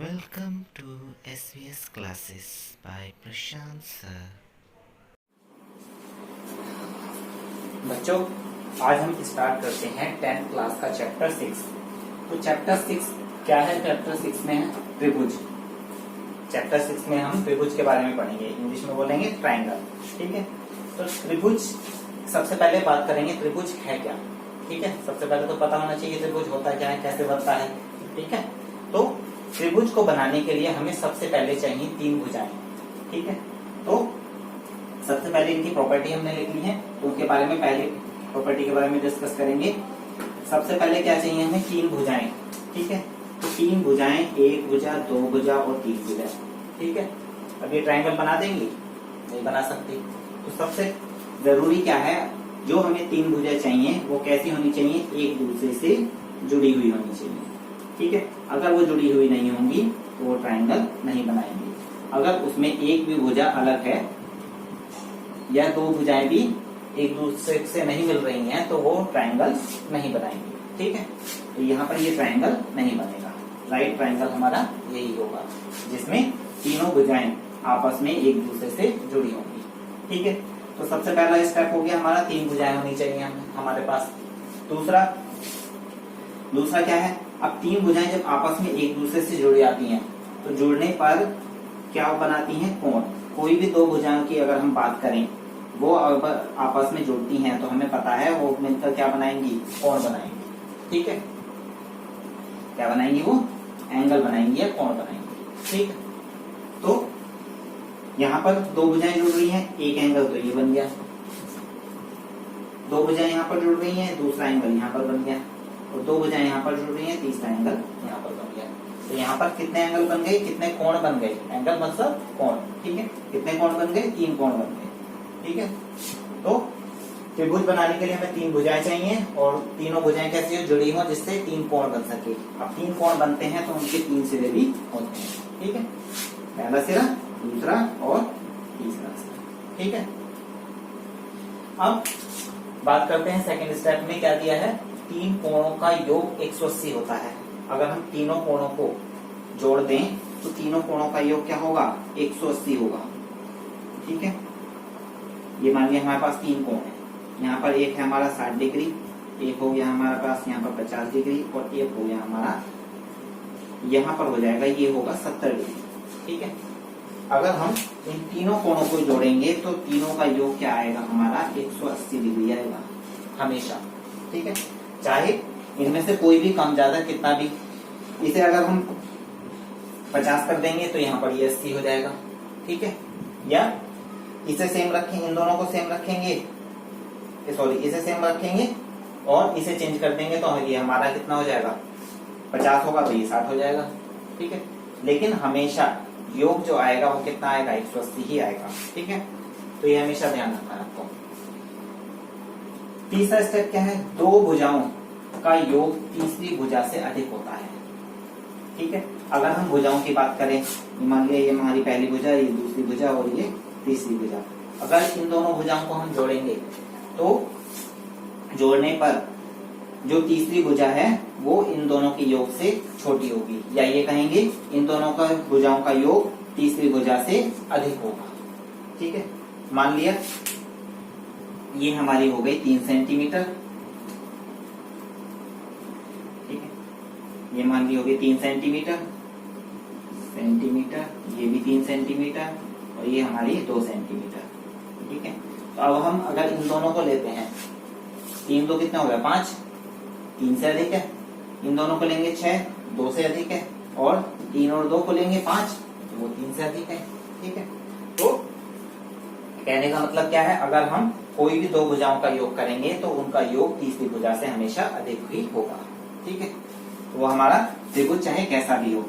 Welcome to SVS classes by Prashant sir. बच्चों, आज हम स्टार्ट करते हैं 10th क्लास का चैप्टर 6। तो चैप्टर 6 क्या है? चैप्टर 6 में है त्रिभुज। चैप्टर 6 में हम त्रिभुज के बारे में पढ़ेंगे, इंग्लिश में बोलेंगे ट्रायंगल। ठीक है, तो त्रिभुज सबसे पहले बात करेंगे त्रिभुज है क्या। ठीक है, सबसे पहले तो पता होना चाहिए त्रिभुज होता क्या है, कैसे बनता है। ठीक है, तो त्रिभुज को बनाने के लिए हमें सबसे पहले चाहिए 3 भुजाएं। ठीक है, तो सबसे पहले इनकी प्रॉपर्टी हमने लिखनी है, तो उनके बारे में पहले प्रॉपर्टी के बारे में डिस्कस करेंगे। सबसे पहले क्या चाहिए हमें? 3 भुजाएं। ठीक है, तो 3 भुजाएं, 1 भुजा, 2 भुजा और 3 भुजा। ठीक है, अब ये ट्रायंगल बना देंगे? नहीं बना सकते। तो सबसे जरूरी क्या है, जो हमें 3 भुजा चाहिए वो कैसी होनी चाहिए? एक दूसरे से जुड़ी हुई होनी चाहिए। ठीक है, अगर वो जुड़ी हुई नहीं होंगी तो वो ट्रायंगल नहीं बनाएंगे। अगर उसमें एक भी भुजा अलग है या 2 भुजाएं भी एक दूसरे से नहीं मिल रही हैं तो वो ट्रायंगल नहीं बनाएंगे। ठीक है, तो यहाँ पर ये ट्रायंगल नहीं बनेगा। राइट ट्रायंगल हमारा यही होगा जिसमें तीनों भुजाएं आपस में एक दूसरे से जुड़ी होंगी। ठीक है, तो सबसे पहला स्टेप हो गया हमारा 3 भुजाएं होनी चाहिए हमारे पास। दूसरा क्या है? अब 3 भुजाएं जब आपस में एक दूसरे से जुड़ जाती हैं तो जुड़ने पर क्या बनाती हैं? कोण। कोई भी 2 भुजाओं की अगर हम बात करें, वो अगर आपस में जुड़ती हैं तो हमें पता है वो मिलकर क्या बनाएंगी? कोण बनाएंगी। ठीक है, क्या बनाएंगी? वो एंगल बनाएंगी या कोण बनाएंगी। ठीक है, तो यहाँ पर 2 भुजाएं जुड़ रही हैं, एक एंगल तो ये बन गया। 2 भुजाएं यहाँ पर जुड़ रही हैं, दूसरा एंगल यहाँ पर बन गया। और 2 भुजाएं यहाँ पर जुड़ रही हैं, तीसरा एंगल यहाँ पर बन गया। तो यहाँ पर कितने एंगल बन गए? कितने कोण बन गए? एंगल मतलब कोण। ठीक है, कितने कोण बन गए? 3 कोण बन गए। ठीक है, तो त्रिभुज बनाने के लिए हमें 3 भुजाएं चाहिए और तीनों भुजाएं कैसी हो? जुड़ी हो, जिससे 3 कोण बन सके। अब 3 कोण बनते हैं तो उनके 3 सिरे भी होते हैं। ठीक है, पहला सिरा, दूसरा और तीसरा सिरा। ठीक है, अब बात करते हैं सेकंड स्टेप में क्या दिया है? 3 कोणों का योग 180 होता है। अगर हम तीनों कोणों को जोड़ दें तो तीनों कोणों का योग क्या होगा? 180 होगा। ठीक है, ये मान लिया हमारे पास 3 कोण है। यहाँ पर एक है हमारा 60 डिग्री, एक हो गया हमारे पास यहाँ पर 50 डिग्री और एक हो गया हमारा यहाँ पर हो जाएगा, ये होगा 70 डिग्री। ठीक है, अगर हम इन तीनों कोणों को जोड़ेंगे तो तीनों का योग क्या आएगा? हमारा 180 डिग्री आएगा हमेशा। ठीक है, चाहे इनमें से कोई भी कम ज्यादा कितना भी, इसे अगर हम 50 कर देंगे तो यहाँ पर ये 80 हो जाएगा। ठीक है, या इसे सेम रखेंगे, इन दोनों को सेम रखेंगे, सॉरी इसे सेम रखेंगे और इसे चेंज कर देंगे तो ये हमारा कितना हो जाएगा? 50 होगा तो ये 60 हो जाएगा। ठीक है, लेकिन हमेशा योग जो आएगा वो कितना आएगा? 180 ही आएगा। ठीक है, तो ये हमेशा ध्यान रखना है आपको। तीसरा स्टेप क्या है? 2 भुजाओं का योग तीसरी भुजा से अधिक होता है। ठीक है, अगर हम भुजाओं की बात करें, मान लिया ये हमारी पहली भुजा, ये दूसरी भुजा और ये तीसरी भुजा। अगर इन दोनों भुजाओं को हम जोड़ेंगे तो जोड़ने पर जो तीसरी भुजा है वो इन दोनों के योग से छोटी होगी, या ये कहेंगे इन दोनों का भुजाओं का योग तीसरी भुजा से अधिक होगा। ठीक है, मान लिया ये हमारी हो गई 3 सेंटीमीटर। ठीक है, ये मान ली हो गई 3 सेंटीमीटर, ये भी 3 सेंटीमीटर और ये हमारी 2 सेंटीमीटर। ठीक है, तो अब हम अगर इन दोनों को लेते हैं, 3 तो कितना हो गया? 5, 3 से अधिक है। इन दोनों को लेंगे 6, 2 से अधिक है। और 3 और 2 को लेंगे 5, तो वो 3 से अधिक है। ठीक है, तो कहने का मतलब क्या है? अगर हम कोई भी 2 भुजाओं का योग करेंगे तो उनका योग तीसरी भुजा से हमेशा अधिक ही होगा। ठीक है, तो वो हमारा त्रिभुज चाहे कैसा भी हो।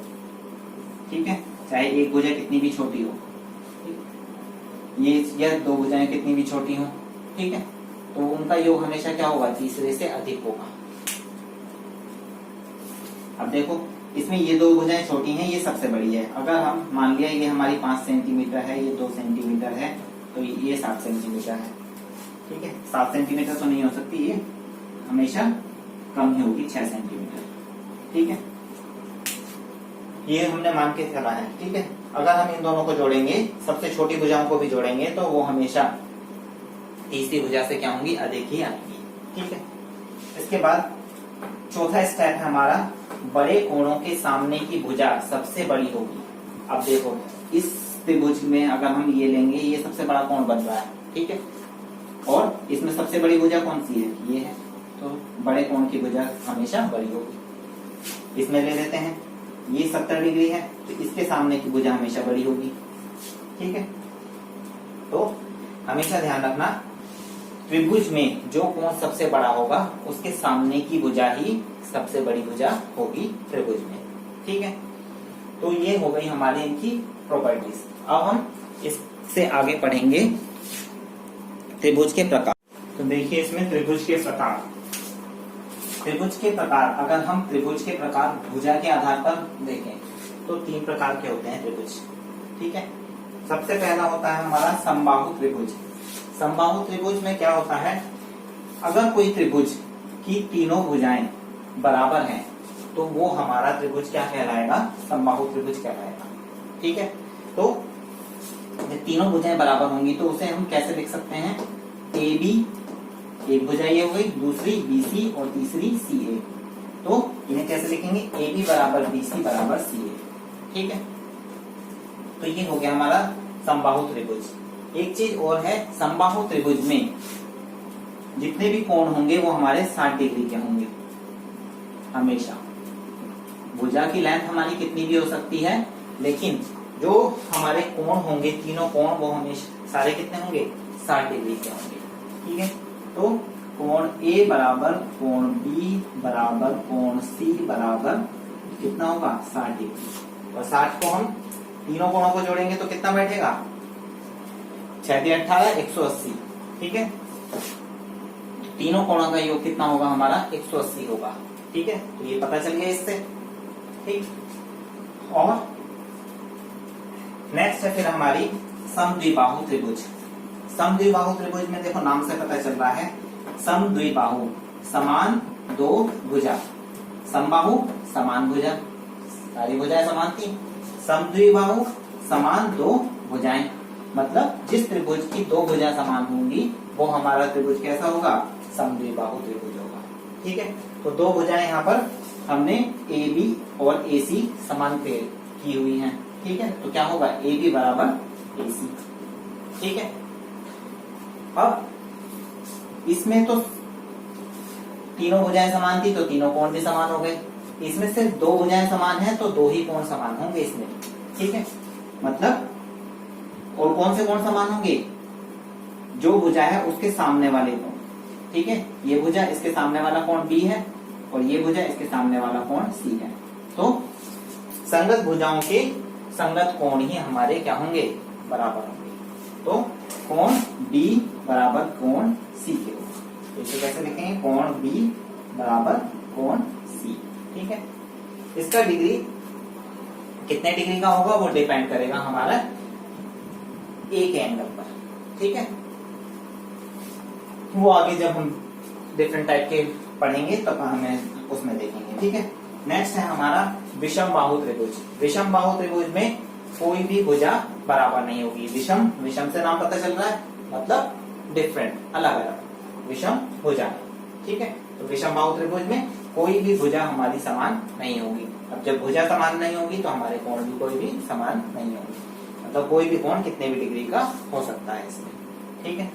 ठीक है, चाहे एक भुजा कितनी भी छोटी हो, ये 2 भुजाएं कितनी भी छोटी हो। ठीक है, तो उनका योग हमेशा क्या होगा? तीसरे से अधिक होगा। अब देखो, इसमें ये 2 भुजाएं छोटी हैं, ये सबसे बड़ी है। अगर हम मान लिया ये हमारी 5 सेंटीमीटर है, ये 2 सेंटीमीटर है, तो ये 7 सेंटीमीटर है। ठीक है, 7 सेंटीमीटर तो नहीं हो सकती, ये हमेशा कम ही होगी, 6 सेंटीमीटर। ठीक है, ये हमने मान के चला है, ठीक है। अगर हम इन दोनों को जोड़ेंगे, सबसे छोटी भुजाओं को भी जोड़ेंगे, तो वो हमेशा तीसरी भुजा से क्या होंगी, अधिक ही आएंगी, ठीक है। इसके बाद चौथा स्टेप है हमारा, बड़े कोणों के सामने की भुजा सबसे बड़ी होगी। अब देखो इस त्रिभुज में अगर हम ये लेंगे, ये सबसे बड़ा कोण बन रहा है, ठीक है, और इसमें सबसे बड़ी भुजा कौन सी है, ये है, तो बड़े कोण की भुजा हमेशा बड़ी होगी। इसमें ले लेते हैं, ये 70 डिग्री है, तो इसके सामने की भुजा हमेशा बड़ी होगी, ठीक है। तो हमेशा ध्यान रखना, त्रिभुज में जो कोण सबसे बड़ा होगा उसके सामने की भुजा ही सबसे बड़ी भुजा होगी त्रिभुज में, ठीक है। तो ये हो गई हमारी इनकी प्रॉपर्टीज। अब हम इससे आगे पढ़ेंगे त्रिभुज के प्रकार। तो देखिए इसमें त्रिभुज के प्रकार, त्रिभुज के प्रकार, अगर हम त्रिभुज के प्रकार भुजा के आधार पर देखें तो 3 प्रकार के होते हैं त्रिभुज, ठीक है। सबसे पहला होता है हमारा समबाहु त्रिभुज। समबाहु त्रिभुज में क्या होता है, अगर कोई त्रिभुज की तीनों भुजाएं बराबर हैं तो वो हमारा त्रिभुज क्या कहलाएगा, समबाहु त्रिभुज कहलाएगा, ठीक है। तो जब तीनों भुजाएं बराबर होंगी तो उसे हम कैसे लिख सकते हैं, ए बी, एक भुजा ये हो गई, दूसरी बी सी और तीसरी सी ए। तो इन्हें कैसे लिखेंगे, ए बी बराबर बी सी बराबर सी ए, ठीक है। तो ये हो गया हमारा समबाहु त्रिभुज। एक चीज और है, समबाहु त्रिभुज में जितने भी कोण होंगे वो हमारे 60 डिग्री के होंगे हमेशा। भुजा की लेंथ हमारी कितनी भी हो सकती है, लेकिन जो हमारे कोण होंगे, तीनों कोण, वो हमेशा सारे कितने होंगे, 60 डिग्री के होंगे, ठीक है। तो कोण ए बराबर कोण बी बराबर कोण सी बराबर कितना होगा, 60 डिग्री। और 60 को हम तीनों कोणों को जोड़ेंगे तो कितना बैठेगा, 6 × 18 180, ठीक है। तीनों कोणों का योग कितना होगा हमारा, 180 होगा, ठीक है। तो ये पता चल गया इससे, ठीक। और नेक्स्ट है फिर हमारी समद्विबाहु त्रिभुज। समद्विबाहु त्रिभुज में देखो नाम से पता चल रहा है, समद्विबाहु समान दो भुजा, समबाहु समान भुजा, सारी भुजाएं समान थी। समद्विबाहु समान दो भुजाएं, मतलब जिस त्रिभुज की दो भुजा समान होंगी वो हमारा त्रिभुज कैसा होगा, समद्विबाहु त्रिभुज होगा, ठीक है। तो दो भुजाएं यहाँ पर हमने ए बी और ए सी समान की हुई हैं, ठीक है। तो क्या होगा, ए बी बराबर ए सी, ठीक है। अब इसमें तो तीनों भुजाएं समान थी तो तीनों कोण भी समान हो गए। इसमें सिर्फ दो भुजाएं समान हैं तो दो ही कोण समान होंगे इसमें, ठीक है। मतलब और कौन से कोण समान होंगे, जो भुजा है उसके सामने वाले कोण, ठीक है। ये भुजा इसके सामने वाला कोण बी है और ये भुजा इसके सामने वाला कोण सी है। तो संगत भुजाओं के संगत कोण ही हमारे क्या होंगे, बराबर होंगे। तो कोण बी बराबर कोण सी के होगा। इसे कैसे लिखेंगे, कोण बी बराबर कोण सी, ठीक है। इसका डिग्री कितने डिग्री का होगा वो डिपेंड करेगा हमारा एक एंगल पर, ठीक है। वो आगे जब हम डिफरेंट टाइप के पढ़ेंगे तब हमें उसमें देखेंगे, ठीक है। नेक्स्ट है हमारा विषम बाहु त्रिभुज। विषम बाहु त्रिभुज में कोई भी भुजा बराबर नहीं होगी। विषम, विषम से नाम पता चल रहा है, मतलब डिफरेंट, अलग अलग विषम भुजा, ठीक है। तो विषम बाहु त्रिभुज में कोई भी भुजा हमारी समान नहीं होगी। अब जब भुजा समान नहीं होगी तो हमारे कोण भी कोई भी समान नहीं होगी, मतलब कोई भी कोण कितने भी डिग्री का हो सकता है इसमें, ठीक है।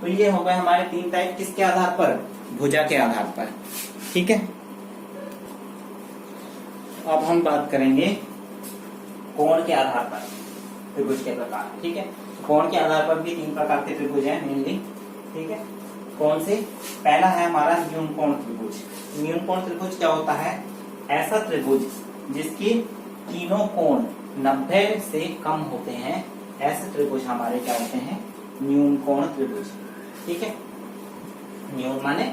तो ये हो गए हमारे 3 टाइप, किसके आधार पर, भुजा के आधार पर, ठीक है। अब हम बात करेंगे कोण के आधार पर त्रिभुज के प्रकार, ठीक है। कोण के आधार पर भी 3 प्रकार के त्रिभुज हैं मेनली, ठीक है। कौन से, पहला है हमारा न्यून कोण त्रिभुज। न्यून कोण त्रिभुज क्या होता है, ऐसा त्रिभुज जिसके तीनों कोण 90 से कम होते हैं, ऐसे त्रिभुज हमारे क्या होते हैं, न्यून कोण त्रिभुज, ठीक है। न्यून माने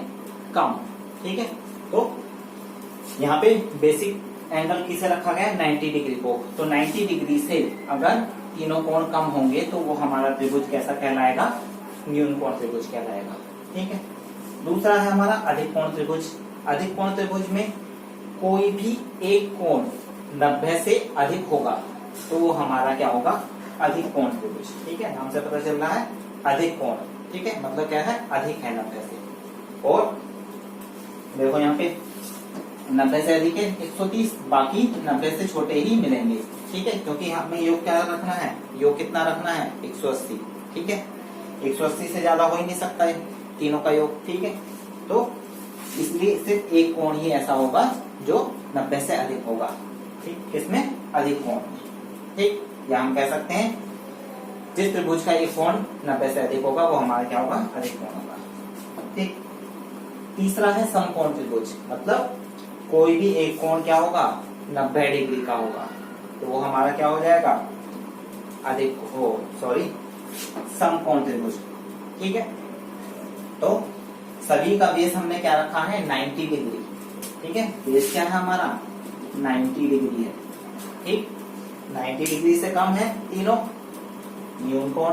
कम, ठीक है। तो यहाँ पे बेसिक एंगल किसे रखा गया है, 90 डिग्री को। तो 90 डिग्री से अगर तीनों कोण कम होंगे तो वो हमारा त्रिभुज कैसा कहलाएगा, न्यून कोण त्रिभुज कहलाएगा, ठीक है। दूसरा है हमारा अधिक कोण त्रिभुज। अधिक कोण त्रिभुज में कोई भी एक कोण 90 से अधिक होगा तो वो हमारा क्या होगा, अधिक कोण त्रिभुज। ठीक है, नाम से पता चल रहा है अधिक कोण। ठीक है, मतलब क्या है, अधिक है 90 से। और देखो यहाँ पे 90 से अधिक है 130, बाकी 90 से छोटे ही मिलेंगे। ठीक है, क्योंकि हमें योग क्या रखना है, योग कितना रखना है, 180। ठीक है, 180 से ज्यादा हो ही नहीं सकता है तीनों का योग। ठीक है, तो इसलिए सिर्फ एक कोण ही ऐसा होगा जो 90 से अधिक होगा। ठीक, किसमें, अधिक कोण। ठीक, या हम कह सकते हैं जिस त्रिभुज का एक कोण 90 से अधिक होगा वो हमारा क्या होगा, अधिक कोण होगा। ठीक, तीसरा है समकोण त्रिभुज, मतलब कोई भी एक कोण क्या होगा, 90 डिग्री का होगा तो वो हमारा क्या हो जाएगा, अधिक हो सॉरी समकोण त्रिभुज। ठीक है, तो सभी का बेस हमने क्या रखा है, 90 डिग्री। ठीक है, बेस क्या है हमारा, 90 डिग्री है। ठीक, 90 डिग्री से कम है तीनों न्यून कोण,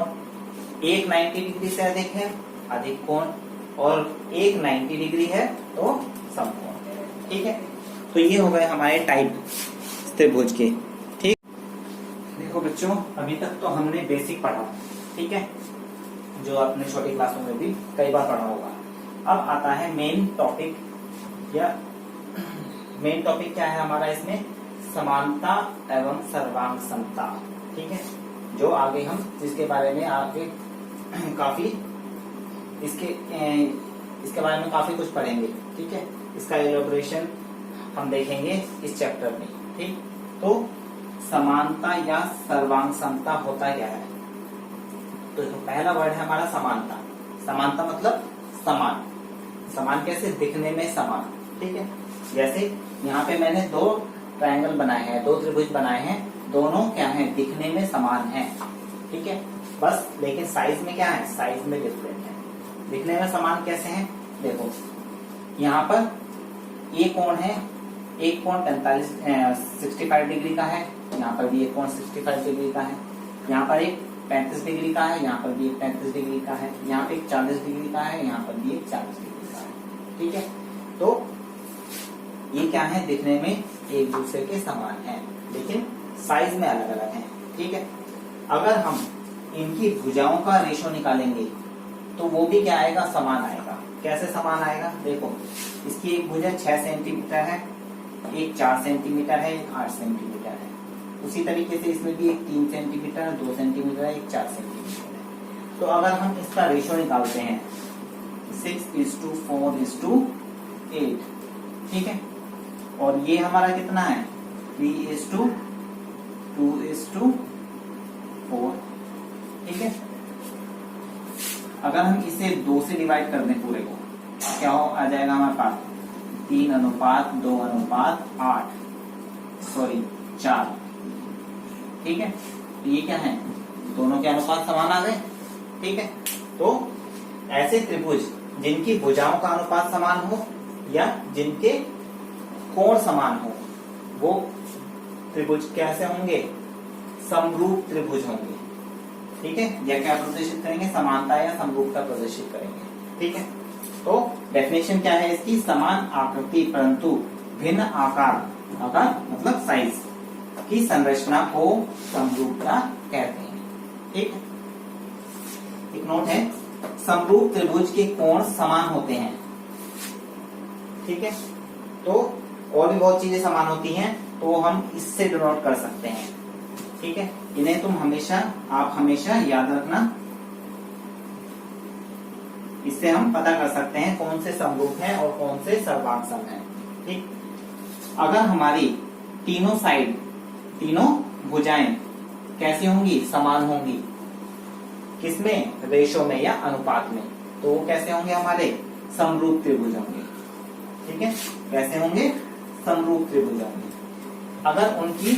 एक 90 डिग्री से अधिक है अधिक कोण, और एक 90 डिग्री है तो समकोण। ठीक है, तो ये हो गए हमारे टाइप त्रिभुज के। ठीक, देखो बच्चों अभी तक तो हमने बेसिक पढ़ा। ठीक है, जो अपने छोटी क्लासों में भी कई बार पढ़ा होगा। अब आता है मेन टॉपिक, या मेन टॉपिक क्या है हमारा इसमें, समानता एवं सर्वांग समता। ठीक है, जो आगे हम जिसके बारे में आगे काफी इसके बारे में काफी कुछ पढ़ेंगे। ठीक है, इसका एलोब्रेशन हम देखेंगे इस चैप्टर में। ठीक, तो समानता या सर्वांग समता होता क्या है, तो पहला वर्ड है हमारा समानता। समानता मतलब समान, समान कैसे, दिखने में समान। ठीक है, जैसे यहाँ पे मैंने दो ट्रायंगल बनाए हैं, दो त्रिभुज बनाए हैं, दोनों क्या है, दिखने में समान है। ठीक है, बस लेकिन साइज में क्या है, साइज में डिफरेंट है। दिखने में समान कैसे हैं, देखो यहाँ पर एक कोण है, एक कोण 65 डिग्री का है, यहाँ पर भी एक कोण 65 डिग्री का है, यहाँ पर एक 35 डिग्री का है, यहाँ पर भी एक 35 डिग्री का है, यहाँ पे एक 40 डिग्री का है, यहाँ पर भी एक 40 डिग्री का है। ठीक है, तो ये क्या है, दिखने में एक दूसरे के समान है लेकिन साइज में अलग अलग है। ठीक है, अगर हम इनकी भुजाओं का रेशो निकालेंगे तो वो भी क्या आएगा, समान आएगा। कैसे समान आएगा, देखो इसकी एक भुजा 6 सेंटीमीटर है, एक 4 सेंटीमीटर है, एक 8 सेंटीमीटर है। उसी तरीके से इसमें भी एक 3 सेंटीमीटर, 2 सेंटीमीटर है, एक 4 सेंटीमीटर है। तो अगर हम इसका रेशो निकालते हैं 6:4:8, ठीक है, और ये हमारा कितना है 3:2:4। ठीक है, अगर हम इसे 2 से डिवाइड कर दें पूरे को, क्या हो आ जाएगा हमारे पास 3:2:8 ठीक है, तो ये क्या है, दोनों के अनुपात समान आ गए। ठीक है, तो ऐसे त्रिभुज जिनकी भुजाओं का अनुपात समान हो या जिनके कोण समान हो वो त्रिभुज कैसे होंगे, समरूप त्रिभुज होंगे। ठीक है, या क्या प्रदर्शित करेंगे, समानता या समरूपता प्रदर्शित करेंगे। ठीक है, तो डेफिनेशन क्या है इसकी, समान आकृति परंतु भिन्न आकार, आकार मतलब साइज की संरचना को समरूपता कहते हैं। ठीक, एक नोट है, समरूप त्रिभुज के कोण समान होते हैं। ठीक है, तो और भी बहुत चीजें समान होती हैं तो हम इससे डिनोट कर सकते हैं। ठीक है, इन्हें आप हमेशा याद रखना, इससे हम पता कर सकते हैं कौन से समरूप हैं और कौन से सर्वांग हैं। ठीक, अगर हमारी तीनों साइड, तीनों भुजाएं कैसी होंगी, समान होंगी, किसमें, रेशो में या अनुपात में, तो वो कैसे होंगे, हमारे समरूप त्रिभुज होंगे। ठीक है, कैसे होंगे, समरूप त्रिभुज होंगे। अगर उनकी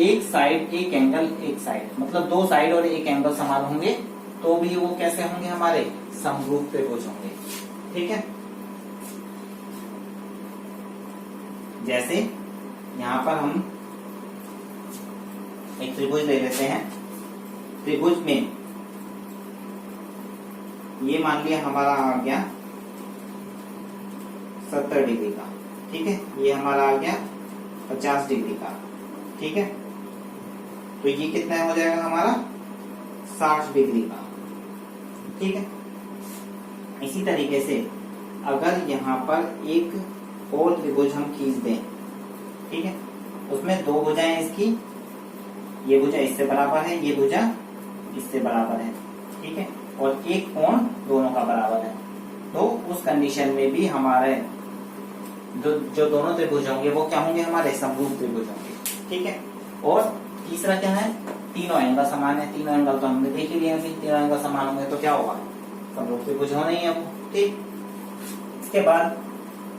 एक साइड, एक एंगल, एक साइड मतलब दो साइड और एक एंगल समान होंगे तो भी वो कैसे होंगे, हमारे समरूप त्रिभुज होंगे। ठीक है, जैसे यहां पर हम एक त्रिभुज ले लेते हैं, त्रिभुज में ये मान लिया हमारा आ गया 70 डिग्री का। ठीक है, ये हमारा आ गया 50 डिग्री का, ठीक है। तो ये कितना हो जाएगा हमारा 60 डिग्री का, ठीक है। इसी तरीके से अगर यहाँ पर एक और त्रिभुज हम खींच दें, ठीक है, उसमें दो भुजाएं इसकी, ये भुजा इससे बराबर है, ये भुजा इससे बराबर है, ठीक है, और एक कोण दोनों का बराबर है, तो उस कंडीशन में भी हमारे जो दोनों त्रिभुज होंगे वो क्या होंगे, हमारे समरूप त्रिभुज होंगे, ठीक है। और तीसरा क्या है, तीनों एंगल समान है। तीनों एंगल तो हमने देख ही लिया, तीनों एंगल समान होंगे तो क्या होगा, समरूप त्रिभुज होना ही है वो, ठीक। इसके बाद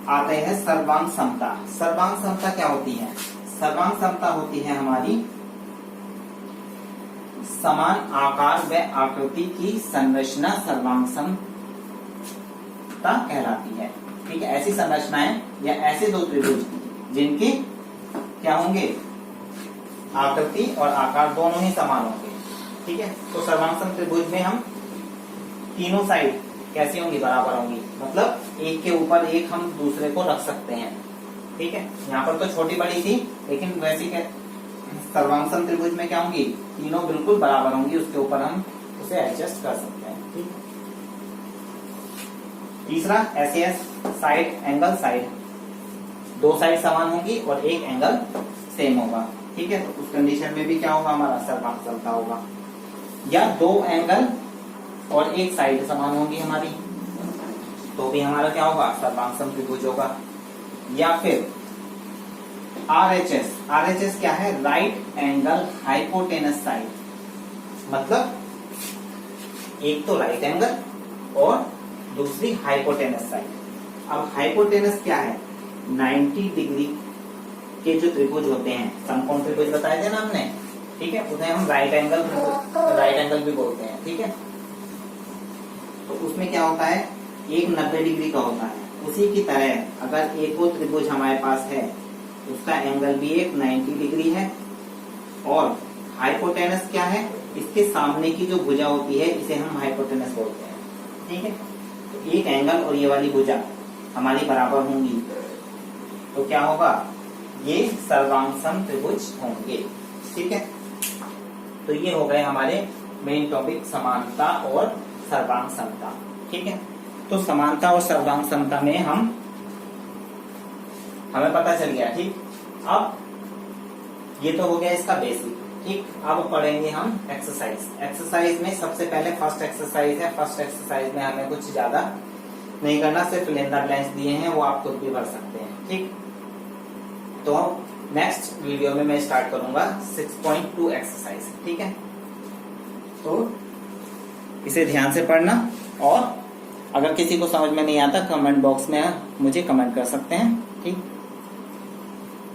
आते हैं सर्वांग समता। सर्वांग समता क्या होती है, सर्वांग समता होती है हमारी समान आकार व आकृति की संरचना सर्वांग समता कहलाती है, ठीक है। ऐसी संरचनाएं या ऐसे दो त्रिभुज जिनके क्या होंगे, आकृति और आकार दोनों ही समान होंगे, ठीक है। तो सर्वांग त्रिभुज में हम तीनों साइड कैसी होंगी, बराबर होंगी, मतलब एक के ऊपर एक हम दूसरे को रख सकते हैं, ठीक है। यहाँ पर तो छोटी बड़ी थी, लेकिन वैसे सर्वांग त्रिभुज में क्या होंगी, तीनों बिल्कुल बराबर होंगी, उसके ऊपर हम उसे एडजस्ट कर सकते हैं, ठीक है। तीसरा एसएस साइड एंगल साइड, दो साइड समान होंगी और एक एंगल सेम होगा, ठीक है। तो उस कंडीशन में भी क्या होगा, हमारा सर्वांग समता होगा। या दो एंगल और एक साइड समान होगी हमारी, तो भी हमारा क्या होगा, सर्वांग सम त्रिभुज होगा। या फिर आरएचएस, आरएचएस क्या है, राइट एंगल हाइपोटेनस साइड, मतलब एक तो राइट एंगल और दूसरी हाइपोटेनस साइड। अब हाइपोटेनस क्या है, 90 डिग्री के जो त्रिभुज होते हैं, समकोण त्रिभुज बताए थे ना हमने, ठीक है, उन्हें हम राइट एंगल भी बोलते हैं, ठीक है। तो उसमें क्या होता है, एक 90 डिग्री का होता है। उसी की तरह अगर एक और त्रिभुज हमारे पास है, उसका एंगल भी एक 90 डिग्री है, और हाइपोटेनस क्या है, इसके सामने की जो भुजा होती है इसे हम हाइपोटेनस बोलते हैं, ठीक है। तो एक एंगल और ये वाली भुजा हमारी बराबर होंगी, तो क्या होगा, ये सर्वांग सम त्रिभुज होंगे, ठीक है। तो ये हो गए हमारे मेन टॉपिक, समानता और सर्वांग समता, ठीक है। तो समानता और सर्वांग समता में हमें पता चल गया, ठीक। अब ये तो हो गया इसका बेसिक, ठीक। अब पढ़ेंगे हम एक्सरसाइज। एक्सरसाइज में सबसे पहले फर्स्ट एक्सरसाइज है। फर्स्ट एक्सरसाइज में हमें कुछ ज्यादा नहीं करना, सिर्फ लेन द ब्लैंक्स दिए हैं, वो आप खुद भी भर सकते हैं, ठीक। तो नेक्स्ट वीडियो में मैं स्टार्ट करूंगा 6.2 एक्सरसाइज, ठीक है। तो इसे ध्यान से पढ़ना, और अगर किसी को समझ में नहीं आता कमेंट बॉक्स में मुझे कमेंट कर सकते हैं, ठीक।